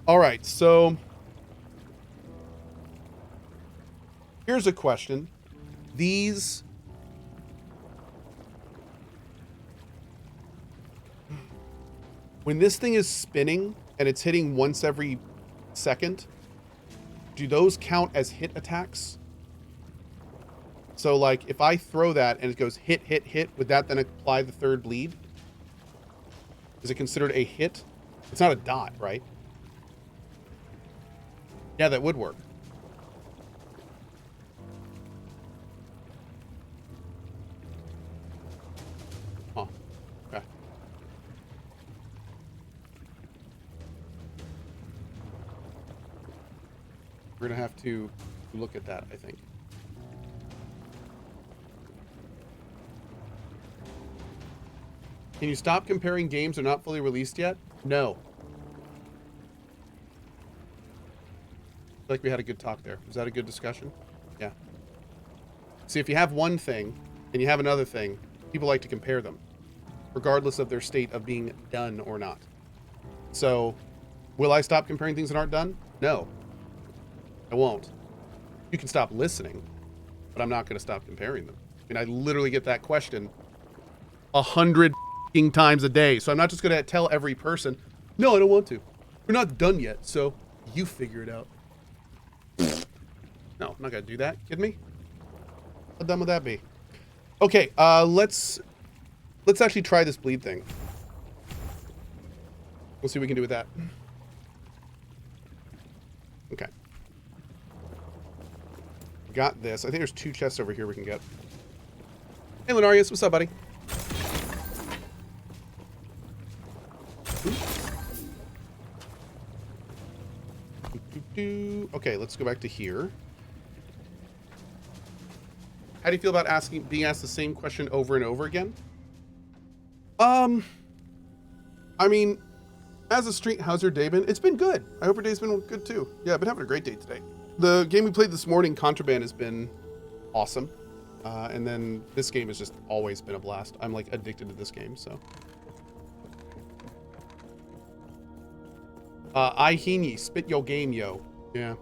All right, so here's a question. These when this thing is spinning and it's hitting once every second, do those count as hit attacks? So like if I throw that and it goes hit, hit, hit, would that then apply the third bleed? Is it considered a hit? It's not a dot, right? Yeah, that would work. Huh. Okay. We're gonna have to look at that, I think. Can you stop comparing games that are not fully released yet? No. I feel like we had a good talk there. Was that a good discussion? Yeah. See, if you have one thing and you have another thing, people like to compare them, regardless of their state of being done or not. So, will I stop comparing things that aren't done? No. I won't. You can stop listening, but I'm not going to stop comparing them. I mean, I literally get that question 100 times a day. So I'm not just going to tell every person, no, I don't want to. We're not done yet, so you figure it out. No, I'm not going to do that. Kidding me? How dumb would that be? Okay, let's actually try this bleed thing. We'll see what we can do with that. Okay. Got this. I think there's 2 chests over here we can get. Hey, Lenarius, what's up, buddy? Okay, let's go back to here. How do you feel about being asked the same question over and over again? I mean, as a street, how's your day been? It's been good. I hope your day's been good too. Yeah, I've been having a great day today. The game we played this morning, Contraband, has been awesome. And then this game has just always been a blast. I'm like addicted to this game, so. Ihini, spit your game, yo. Yeah.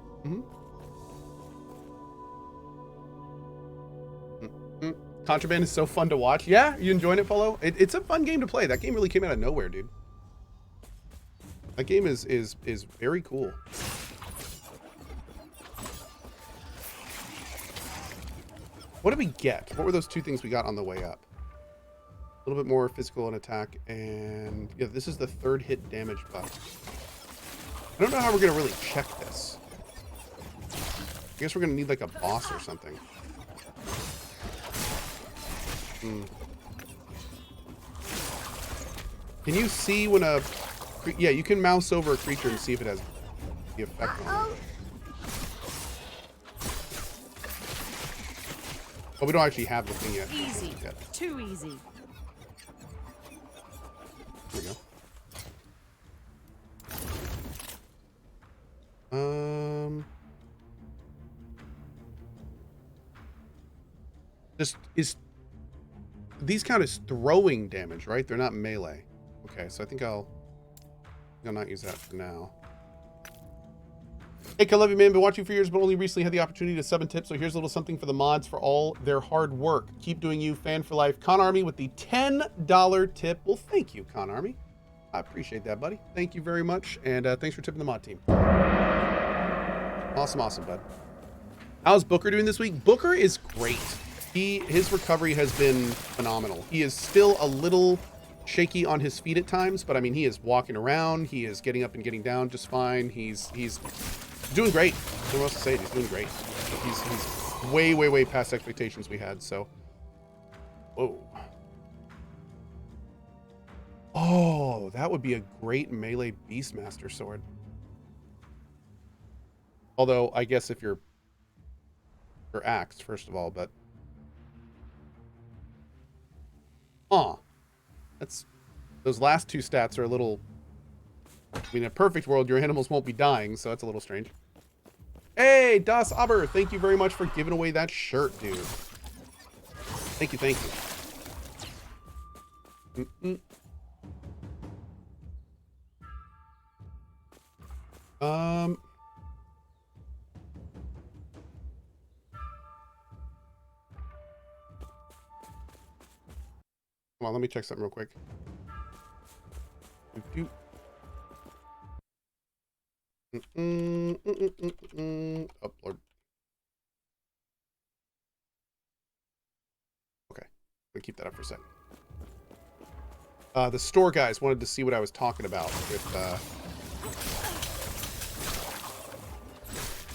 Contraband is so fun to watch. Yeah, you enjoying it, Polo? It's a fun game to play. That game really came out of nowhere, dude. That game is very cool. What did we get? What were those 2 things we got on the way up? A little bit more physical and attack, and yeah, this is the 3rd hit damage buff. I don't know how we're gonna really check this. I guess we're gonna need like a boss or something. Can you see when a... Yeah, you can mouse over a creature and see if it has the effect on it. Oh, we don't actually have the thing yet. Easy. Too easy. Here we go. These count as throwing damage, right? They're not melee. Okay, so I think I'll not use that for now. Hey, I love you, man. Been watching for years, but only recently had the opportunity to sub and tip. So here's a little something for the mods for all their hard work. Keep doing you, fan for life. Con Army with the $10 tip. Well, thank you, Con Army. I appreciate that, buddy. Thank you very much, and thanks for tipping the mod team. Awesome, awesome, bud. How's Booker doing this week? Booker is great. His recovery has been phenomenal. He is still a little shaky on his feet at times, but I mean, he is walking around. He is getting up and getting down just fine. He's doing great. I don't know what else to say. He's doing great. He's way, way, way past expectations we had. So, whoa. Oh, that would be a great melee Beastmaster sword. Although, I guess if you're axed, first of all, but... That's... Those last 2 stats are a little... I mean, in a perfect world, your animals won't be dying, so that's a little strange. Hey, Das Aber, thank you very much for giving away that shirt, dude. Thank you, thank you. Um, Come on, let me check something real quick. Doop, doop. Oh, Lord. Okay. I'm gonna keep that up for a second. The store guys wanted to see what I was talking about with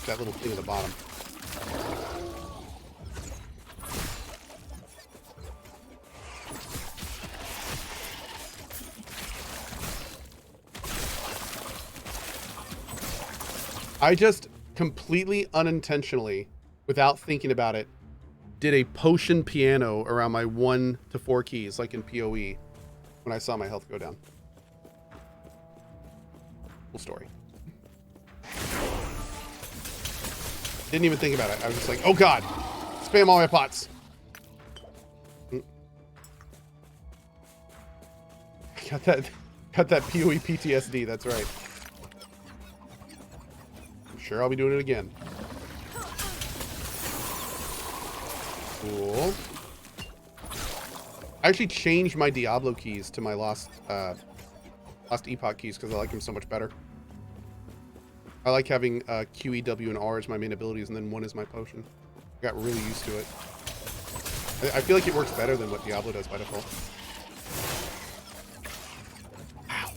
that little thing at the bottom. I just completely unintentionally, without thinking about it, did a potion piano around my 1 to 4 keys, like in PoE, when I saw my health go down. Cool story. Didn't even think about it. I was just like, oh god, spam all my pots. Got that PoE PTSD, that's right. I'm sure I'll be doing it again. Cool. I actually changed my Diablo keys to my lost Epoch keys because I like them so much better. I like having Q, E, W, and R as my main abilities, and then 1 is my potion. I got really used to it. I feel like it works better than what Diablo does by default. Wow.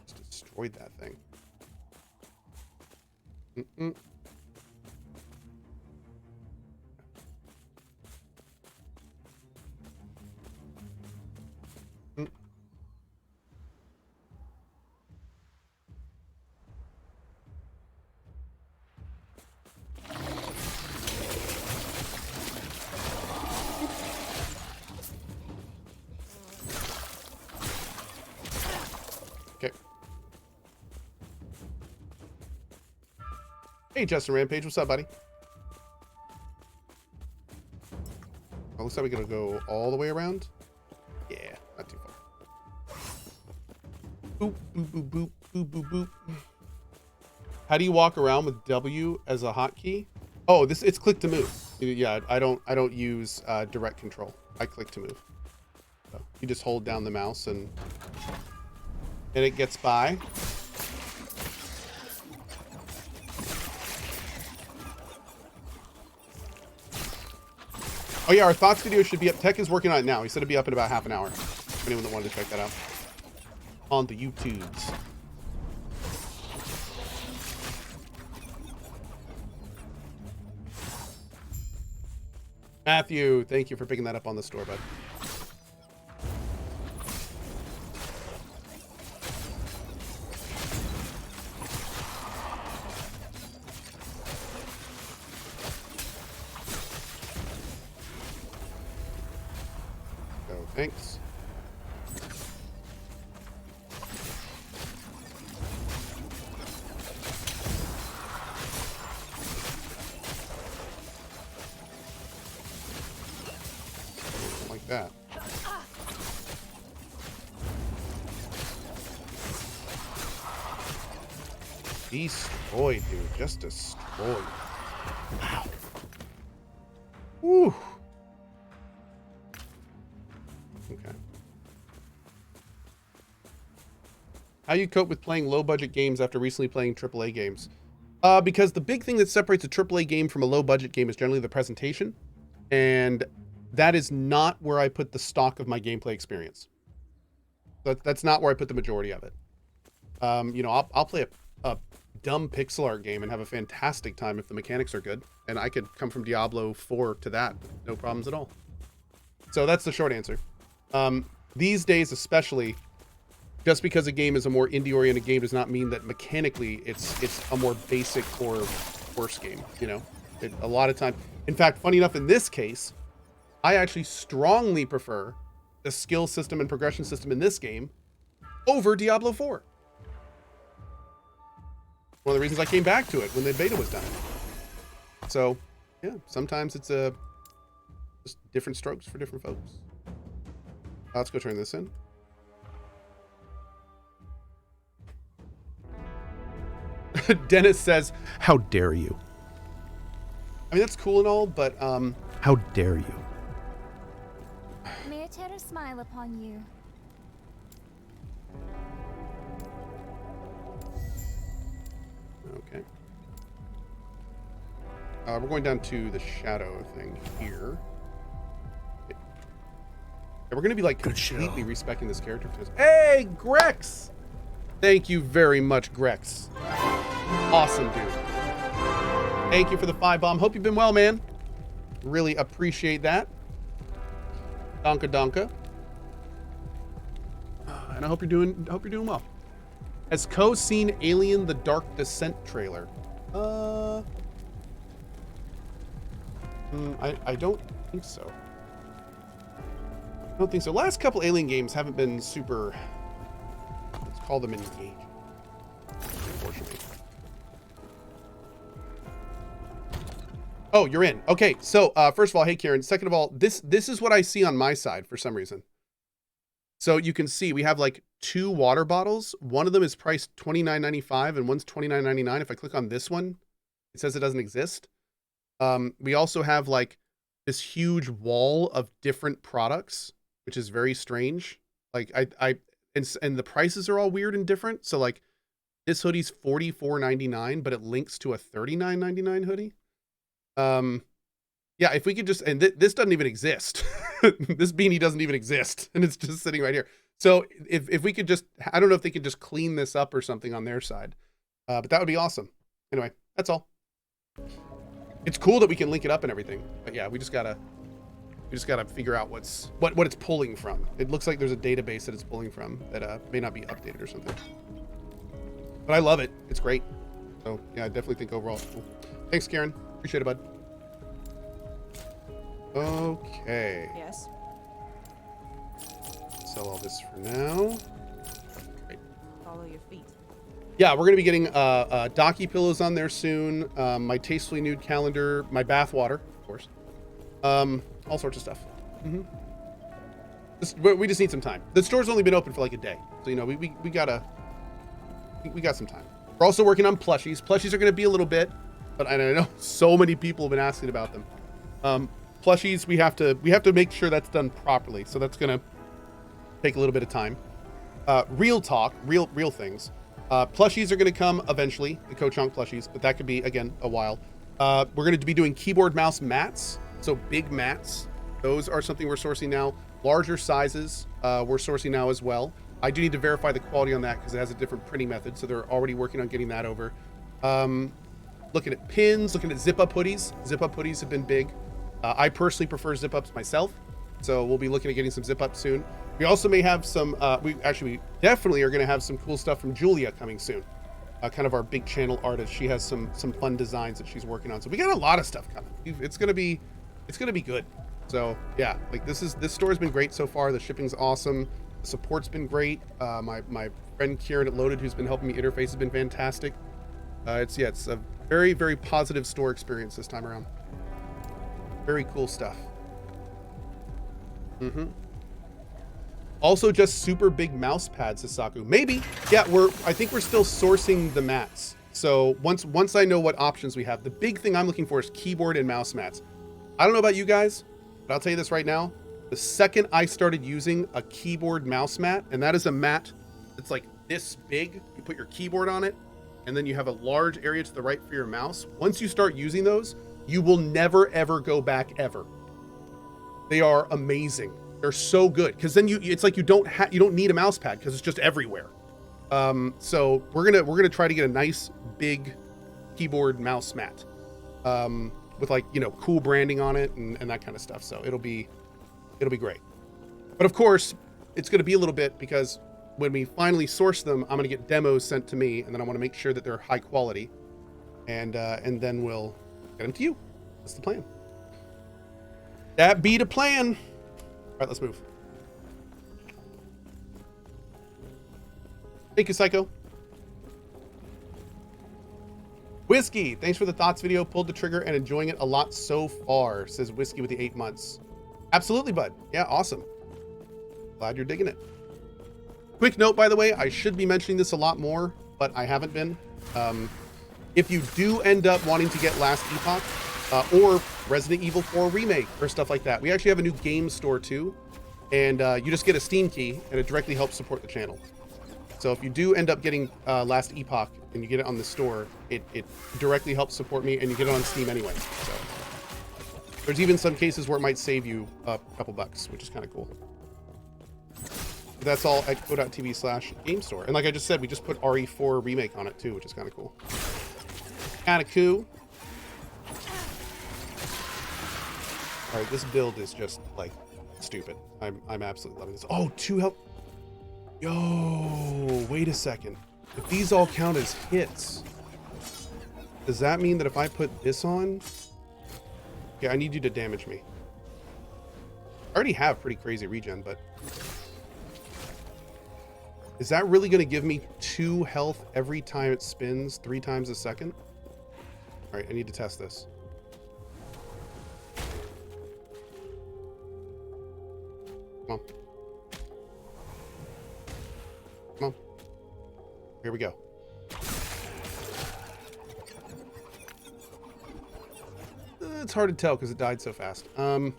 Just destroyed that thing. Mm-mm. Okay. Hey, Justin Rampage, what's up, buddy? Oh, looks like we're gonna go all the way around. Yeah, not too far. Boop, boop, boop, boop, boop, boop, boop. How do you walk around with W as a hotkey? Oh, it's click to move. Yeah, I don't use direct control. I click to move. So you just hold down the mouse and it gets by. Oh yeah, our thoughts video should be up. Tech is working on it now. He said it'd be up in about half an hour. If anyone that wanted to check that out. On the YouTubes. Matthew, thank you for picking that up on the store, bud. So, thanks. Like that. Destroyed, dude. Just destroyed. Wow. Woo. Okay. How you cope with playing low-budget games after recently playing AAA games? Because the big thing that separates a AAA game from a low-budget game is generally the presentation, and that is not where I put the stock of my gameplay experience. That's not where I put the majority of it. You know, I'll play a dumb pixel art game and have a fantastic time if the mechanics are good, and I could come from Diablo 4 to that, no problems at all. So that's the short answer. These days, especially, just because a game is a more indie-oriented game does not mean that mechanically it's a more basic or worse game. You know, a lot of time. In fact, funny enough, in this case, I actually strongly prefer the skill system and progression system in this game over Diablo 4. One of the reasons I came back to it when the beta was done. So, yeah, sometimes it's just different strokes for different folks. Let's go turn this in. Dennis says, "How dare you?" I mean, that's cool and all, but how dare you? May a terror smile upon you. Okay. We're going down to the shadow thing here. Yeah, we're going to be like completely respecting this character. Hey, Grex! Thank you very much, Grex. Awesome, dude. Thank you for the 5 bomb. Hope you've been well, man. Really appreciate that. Donka donka. And I hope you're doing well. Has Cohh seen Alien: The Dark Descent trailer? I don't think so. I don't think so. Last couple Alien games haven't been super, let's call them engaging, unfortunately. Oh, you're in. Okay, so first of all, hey Karen. Second of all, this is what I see on my side for some reason. So you can see we have like 2 water bottles. One of them is priced $29.95 and one's $29.99. If I click on this one, it says it doesn't exist. We also have like this huge wall of different products, which is very strange. Like and the prices are all weird and different. So like this hoodie's $44.99, but it links to a $39.99 hoodie. Yeah, if we could just, and this doesn't even exist. This beanie doesn't even exist, and it's just sitting right here. So if we could just, I don't know if they could just clean this up or something on their side, but that would be awesome. Anyway, that's all. It's cool that we can link it up and everything, but yeah, we just gotta figure out what it's pulling from. It looks like there's a database that it's pulling from that may not be updated or something. But I love it. It's great. So yeah, I definitely think overall it's cool. Thanks, Karen. Appreciate it, bud. Okay. Yes. Sell all this for now. Great. Follow your feet. Yeah, we're gonna be getting docky pillows on there soon. My tastefully nude calendar, my bath water, of course. All sorts of stuff. We just need some time. The store's only been open for like a day, so you know we got some time. We're also working on plushies. Plushies are gonna be a little bit, but I know so many people have been asking about them. Plushies, we have to make sure that's done properly, so that's gonna take a little bit of time. Real talk, real things. Plushies are gonna come eventually, the CohhCarnage plushies, but that could be again a while. We're gonna be doing keyboard mouse mats, so big mats. Those are something we're sourcing now. Larger sizes, we're sourcing now as well. I do need to verify the quality on that because it has a different printing method, so they're already working on getting that over. Looking at pins, looking at zip-up hoodies. Zip-up hoodies have been big. I personally prefer zip-ups myself, so we'll be looking at getting some zip-ups soon. We also may have some, we definitely are going to have some cool stuff from Julia coming soon. Kind of our big channel artist. She has some fun designs that she's working on. So we got a lot of stuff coming. It's going to be good. So yeah, like this store has been great so far. The shipping's awesome. The support's been great. My friend Kieran at Loaded, who's been helping me interface, has been fantastic. It's a very, very positive store experience this time around. Very cool stuff. Also, just super big mouse pads, Sasaku. Maybe. Yeah, I think we're still sourcing the mats. So once I know what options we have, the big thing I'm looking for is keyboard and mouse mats. I don't know about you guys, but I'll tell you this right now. The second I started using a keyboard mouse mat, and that is a mat that's like this big, you put your keyboard on it, and then you have a large area to the right for your mouse. Once you start using those, you will never ever go back ever. They are amazing. They're so good because then it's like you don't need a mouse pad because it's just everywhere. So we're gonna try to get a nice big keyboard mouse mat with like cool branding on it and that kind of stuff. So it'll be great. But of course, it's gonna be a little bit because when we finally source them, I'm gonna get demos sent to me, and then I want to make sure that they're high quality, and then we'll get them to you. That's the plan. That be the plan. All right, let's move. Thank you, Psycho. Whiskey, thanks for the thoughts video. Pulled the trigger and enjoying it a lot so far, says Whiskey with the 8 months. Absolutely, bud. Yeah, awesome. Glad you're digging it. Quick note, by the way, I should be mentioning this a lot more, but I haven't been. if you do end up wanting to get Last Epoch, or Resident Evil 4 Remake, or stuff like that, we actually have a new game store too. And you just get a Steam key, and it directly helps support the channel. So if you do end up getting Last Epoch, and you get it on the store, it directly helps support me, and you get it on Steam anyway. So there's even some cases where it might save you a couple bucks, which is kind of cool. But that's all at co.tv/game store. And like I just said, we just put RE4 Remake on it too, which is kind of cool. Kind of cool. All right, this build is just like stupid. I'm absolutely loving this. Oh, 2 health. Yo, wait a second. If these all count as hits, does that mean that if I put this on? Okay, I need you to damage me. I already have pretty crazy regen, but is that really going to give me 2 health every time it spins 3 times a second? All right, I need to test this. Come on. Come on. Here we go. It's hard to tell because it died so fast. I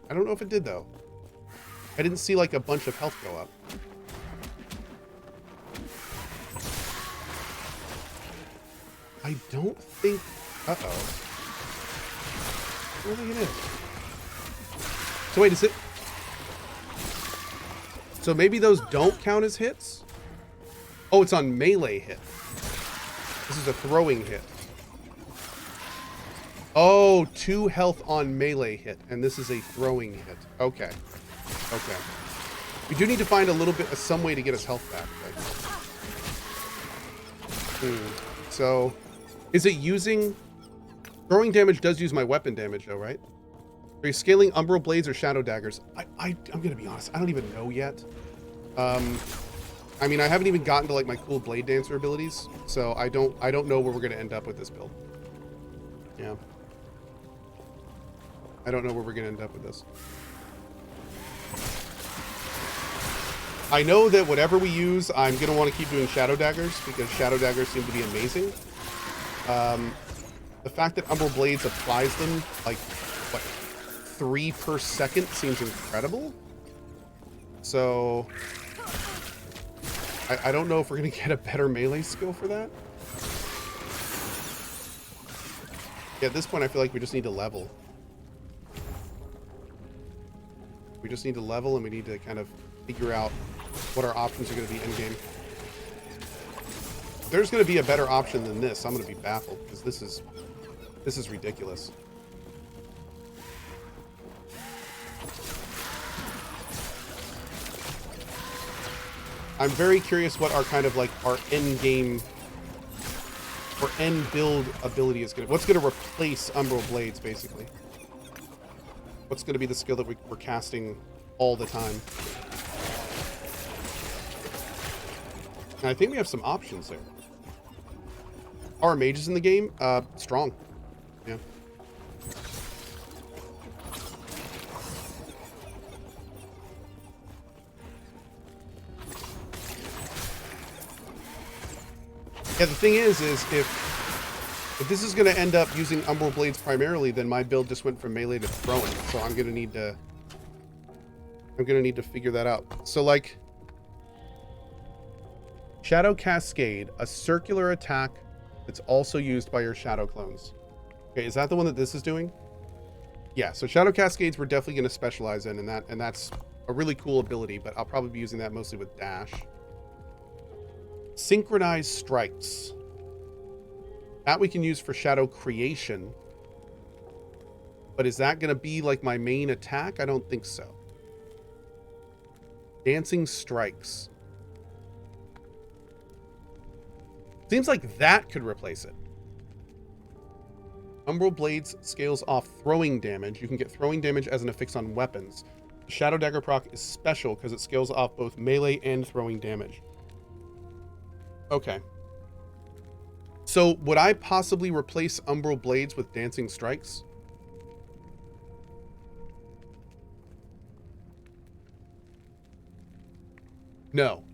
don't know if it did though. I didn't see like a bunch of health go up. I don't think. Uh-oh. I don't think it is. So wait, is it? So maybe those don't count as hits? Oh, it's on melee hit. This is a throwing hit. Oh, 2 health on melee hit, and this is a throwing hit. Okay. Okay. We do need to find a little bit of some way to get us health back. So, is it using... Throwing damage does use my weapon damage, though, right? Are you scaling Umbral Blades or Shadow Daggers? I'm gonna be honest, I don't even know yet. I mean, I haven't even gotten to like my cool Bladedancer abilities, so I don't know where we're gonna end up with this build. Yeah. I don't know where we're gonna end up with this. I know that whatever we use, I'm gonna want to keep doing Shadow Daggers because Shadow Daggers seem to be amazing. The fact that Umbral Blades applies them like what 3 per second seems incredible. So I don't know if we're gonna get a better melee skill for that. Yeah, at this point I feel like we just need to level. We just need to level and we need to kind of figure out what our options are going to be in game. If there's going to be a better option than this, I'm going to be baffled because this is ridiculous. I'm very curious what our kind of like our end game or end build ability is going to... What's going to replace Umbral Blades, basically? What's going to be the skill that we're casting all the time? And I think we have some options there. Are mages in the game? Strong. Yeah. Yeah, the thing is if this is going to end up using Umbral Blades primarily, then my build just went from melee to throwing. So I'm going to need to figure that out. So like Shadow Cascade, a circular attack that's also used by your Shadow clones. Okay, is that the one that this is doing? Yeah, so Shadow Cascades we're definitely going to specialize in, and that's a really cool ability, but I'll probably be using that mostly with dash. Synchronized strikes. That we can use for shadow creation. But is that going to be like my main attack? I don't think so. Dancing strikes. Seems like that could replace it. Umbral Blades scales off throwing damage. You can get throwing damage as an affix on weapons. The Shadow Dagger proc is special because it scales off both melee and throwing damage. Okay. So would I possibly replace Umbral Blades with Dancing Strikes? No.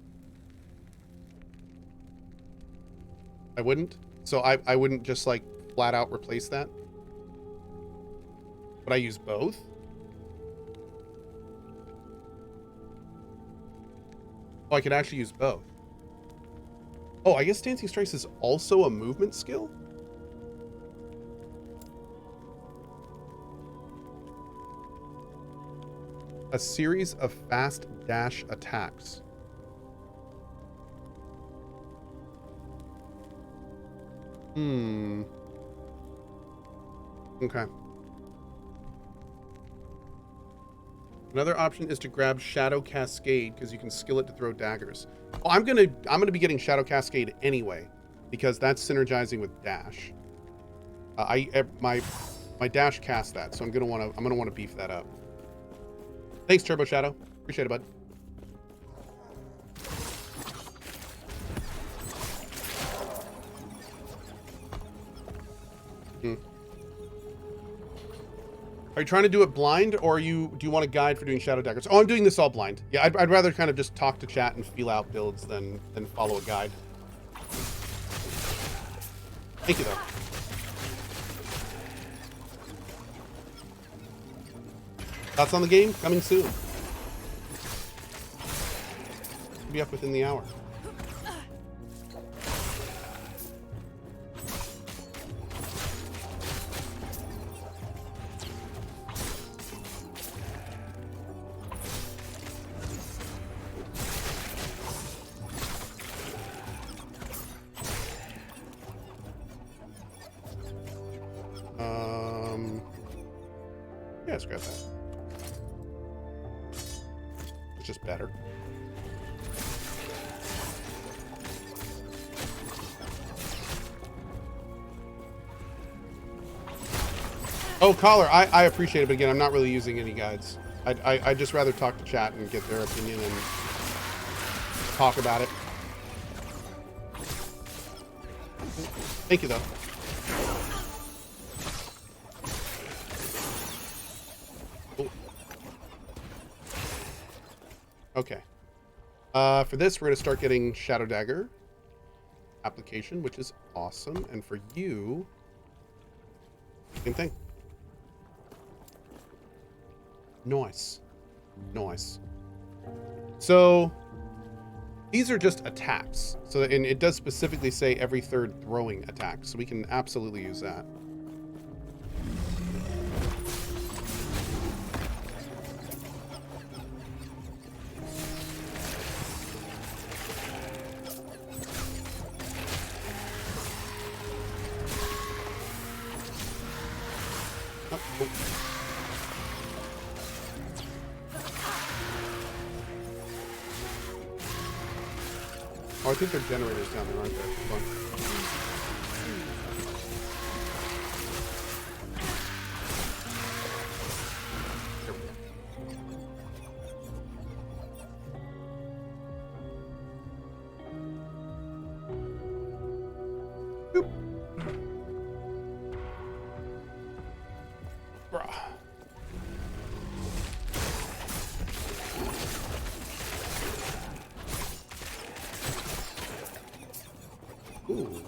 I wouldn't? So I wouldn't just like flat out replace that. But I use both. Oh, I could actually use both. Oh, I guess Dancing Strikes is also a movement skill? A series of fast dash attacks. Okay. Another option is to grab Shadow Cascade because you can skill it to throw daggers. Oh, I'm gonna be getting Shadow Cascade anyway because that's synergizing with dash. My dash cast that, so I'm gonna wanna beef that up. Thanks, Turbo Shadow. Appreciate it, bud. Are you trying to do it blind, or do you want a guide for doing Shadow Daggers? Oh, I'm doing this all blind. Yeah, I'd rather kind of just talk to chat and feel out builds than follow a guide. Thank you, though. Thoughts on the game? Coming soon. Be up within the hour. Yeah, let's grab that. It's just better. Oh, Collar, I appreciate it, but again, I'm not really using any guides. I'd just rather talk to chat and get their opinion and talk about it. Thank you, though. Cool. Okay. For this, we're going to start getting Shadow Dagger application, which is awesome. And for you, same thing. Nice. Nice. So these are just attacks. So, and it does specifically say every third throwing attack. So we can absolutely use that. Oh. Oh, I think there are generators down there, aren't there? Hold on. Here we go. Boop. Bruh. Ooh.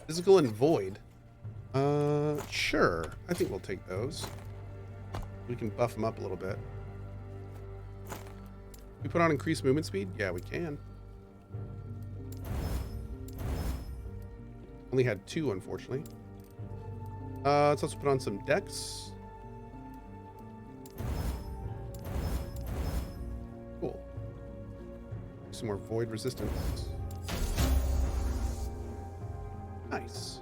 Physical and void. Sure. I think we'll take those. We can buff them up a little bit. We put on increased movement speed? Yeah, we can. Only had 2, unfortunately. Let's also put on some dex. Cool. Some more void resistance. Nice.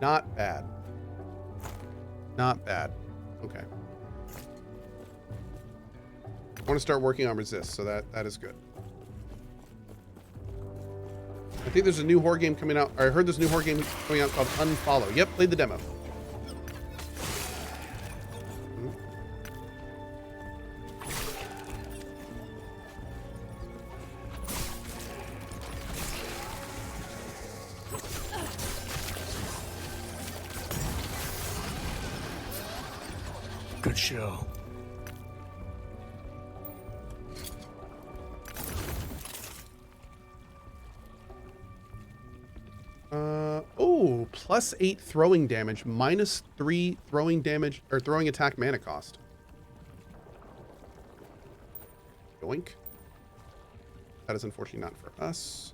Not bad. Not bad. Okay. I want to start working on resist, so that is good. I think there's a new horror game coming out. I heard there's a new horror game coming out called Unfollow. Yep, played the demo. Good show. Oh, +8 throwing damage, -3 throwing damage or throwing attack mana cost. Yoink. That is unfortunately not for us.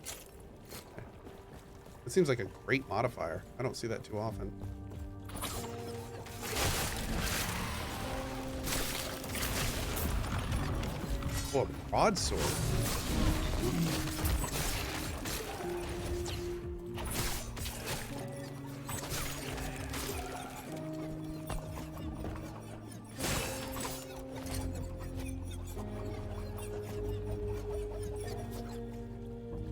Okay. It seems like a great modifier. I don't see that too often. Oh, a broadsword.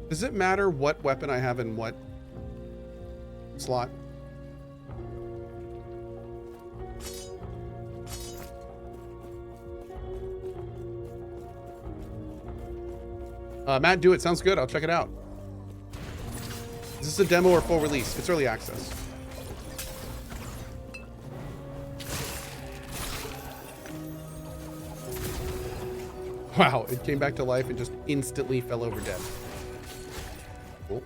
Does it matter what weapon I have in what slot? Matt, do it. Sounds good. I'll check it out. Is this a demo or full release? It's early access. Wow, it came back to life and just instantly fell over dead. Cool.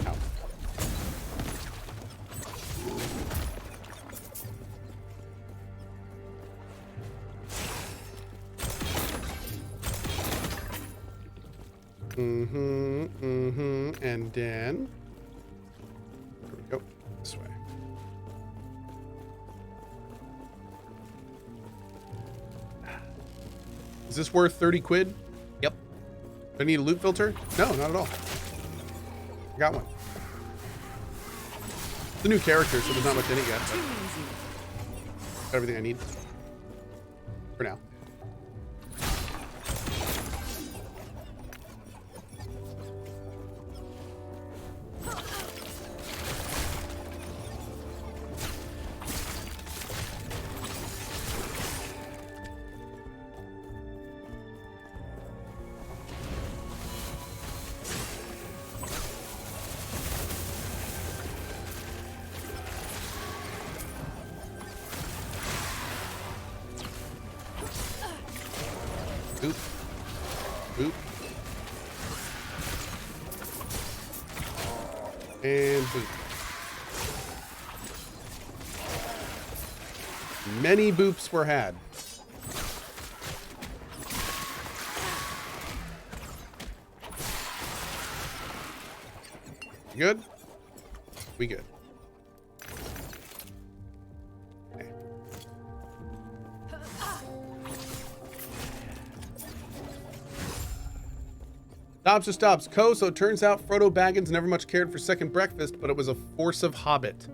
Ow. And then there we go. This way. Is this worth 30 quid? Yep. Do I need a loot filter? No, not at all. I got one. It's a new character, so there's not much in it yet. Too easy. Got everything I need. For now. Boop. Boop. And boop. Many boops were had. You good? We good. Okay. Stops or stops. Cohh, so it turns out Frodo Baggins never much cared for second breakfast, but it was a force of Hobbit.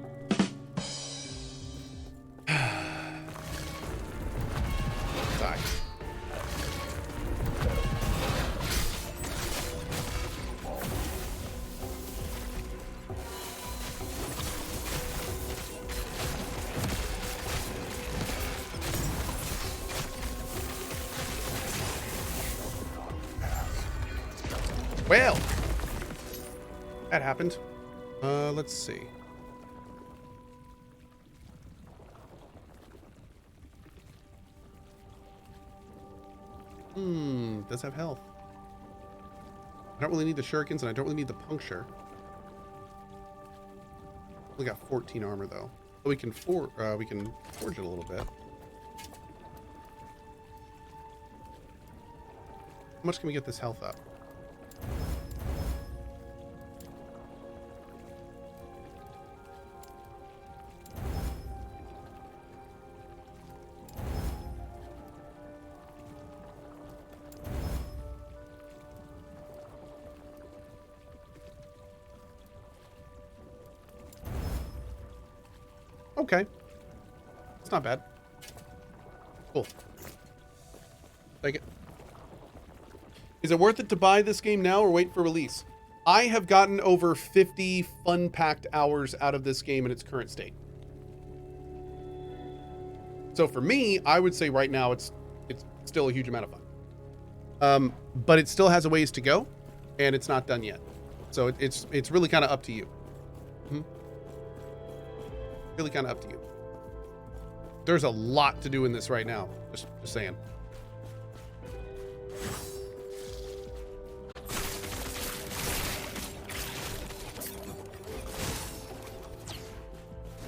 Sigh. Well, that happened. Let's see. Does have health. I don't really need the shurikens, and I don't really need the puncture. We got 14 armor though. So we can forge it a little bit. How much can we get this health up? Okay. It's not bad. Cool. Take it. Is it worth it to buy this game now or wait for release? I have gotten over 50 fun-packed hours out of this game in its current state. So for me, I would say right now it's still a huge amount of fun. But it still has a ways to go, and it's not done yet. So it's really kind of up to you. Really kind of up to you. There's a lot to do in this right now. Just saying.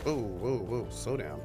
Whoa, whoa, whoa. Slow down.